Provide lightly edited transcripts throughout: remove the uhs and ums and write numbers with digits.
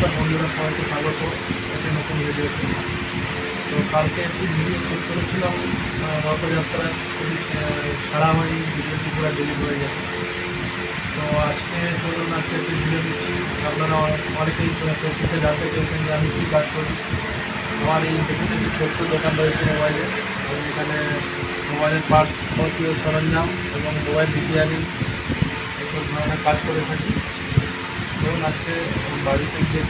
নমস্কার বন্ধুরা, সবাইকে স্বাগত একটা নতুন ভিডিওতে। তো কালকে একটি ভিডিও শুট করেছিলাম রথযাত্রায়, খুবই সারা হয়ে ভিডিওটি পুরো ডিলিট হয়ে গেছে। তো আজকে চলুন আজকে একটি ভিডিও দিচ্ছি। আপনারা অনেকেই ফেসবুকে জানতে চেয়েছেন যে আমি কী কাজ করি। আমার এই দেখুন একটি ছোট্ট দোকান রয়েছে মোবাইলে। আমি এখানে মোবাইলের পার্টস, যাবতীয় সরঞ্জাম এবং মোবাইল রিপেয়ারিং এসব ধরনের কাজ করে থাকি। ধরুন আজকে বাড়িতে গিয়ে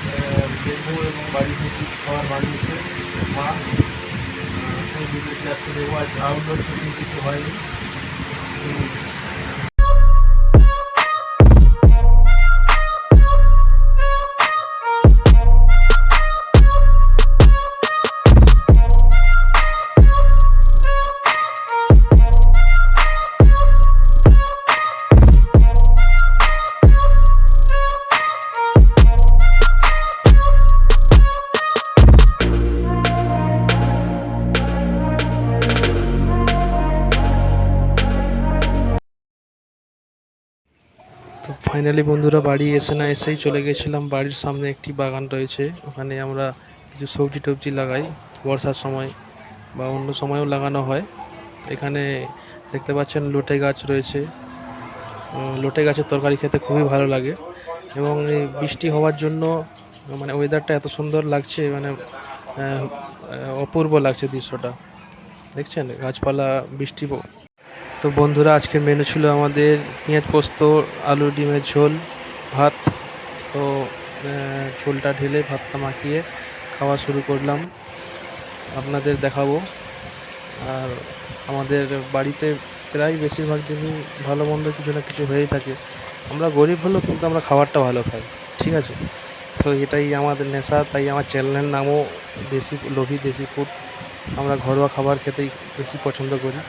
দেখবো এবং বাড়িতে কী খাবার বানিয়েছে মা, সেই ভিডিওটি আজকে দেখবো। আজ আউটডোর শুটিং কিছু হয়নি। তো ফাইনালি বন্ধুরা বাড়ি এসেই চলে গেছিলাম। বাড়ির সামনে একটি বাগান রয়েছে, ওখানে আমরা কিছু সবজি টবজি লাগাই। বর্ষার সময় বা অন্য সময়ও লাগানো হয়। এখানে দেখতে পাচ্ছেন লোটে গাছ রয়েছে। লোটে গাছের তরকারি খেতে খুবই ভালো লাগে এবং এই বৃষ্টি হওয়ার জন্য মানে ওয়েদারটা এত সুন্দর লাগছে, মানে অপূর্ব লাগছে দৃশ্যটা। দেখছেন গাছপালা, বৃষ্টি। তো বন্ধুরা আজকের মেনু ছিল আমাদের পেঁয়াজ পোস্ত, আলু ডিমের ঝোল, ভাত। তো ঝোলটা ঢেলে ভাতটা মাখিয়ে খাওয়া শুরু করলাম, আপনাদের দেখাবো। আর আমাদের বাড়িতে প্রায় বেশিরভাগ দিনই ভালো মন্দ কিছু না কিছু হয়েই থাকে। আমরা গরিব হলেও কিন্তু আমরা খাবারটা ভালো খাই, ঠিক আছে? তো এটাই আমাদের নেশা, তাই আমার চ্যানেলের নামও দেশি লোভী দেশি ফুড। আমরা ঘরোয়া খাবার খেতেই বেশি পছন্দ করি।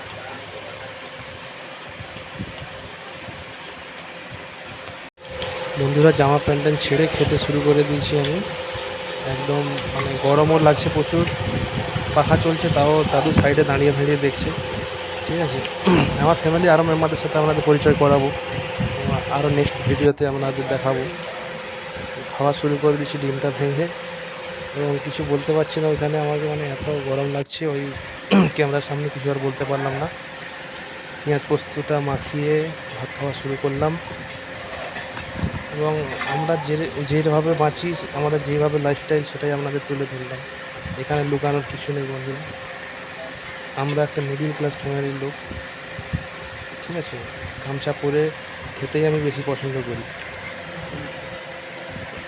বন্ধুরা জামা প্যান্ট ছেড়ে খেতে শুরু করে দিয়েছি আমি। একদম মানে গরমও লাগছে প্রচুর, পাখা চলছে, তাও দাদু সাইডে দাঁড়িয়ে দাঁড়িয়ে দেখছে, ঠিক আছে? আমার ফ্যামিলি আরও মেম্বারদের সাথে আপনাদের পরিচয় করাবো, আরও নেক্সট ভিডিওতে আপনাদের দেখাবো। খাওয়া শুরু করে দিচ্ছি ডিমটা ভেঙে, এবং কিছু বলতে পারছি না ওইখানে, আমাকে মানে এত গরম লাগছে, ওই ক্যামেরার সামনে কিছু আর বলতে পারলাম না। পেঁয়াজ পোস্তটা মাখিয়ে ভাত খাওয়া শুরু করলাম। এবং আমরা যেভাবে বাঁচি, আমাদের যেভাবে লাইফস্টাইল, সেটাই আপনাদের তুলে ধরলাম। এখানে লুকানোর কিছু নেই বন্ধুরা, আমরা একটা মিডিল ক্লাস ফ্যামিলির লোক, ঠিক আছে? গামছা পরে খেতেই আমি বেশি পছন্দ করি।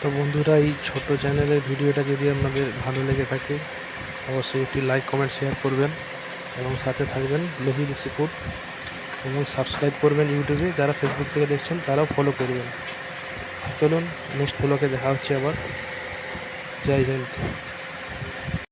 তো বন্ধুরা এই ছোট চ্যানেলের ভিডিওটা যদি আপনাদের ভালো লেগে থাকে, অবশ্যই একটি লাইক কমেন্ট শেয়ার করবেন এবং সাথে থাকবেন লোভী দেশি ফুড, এবং সাবস্ক্রাইব করবেন ইউটিউবে। যারা ফেসবুক থেকে দেখছেন তারাও ফলো করবেন। চলুন নেক্সট ব্লগে দেখা হচ্ছে আবার। জয় হিন্দ।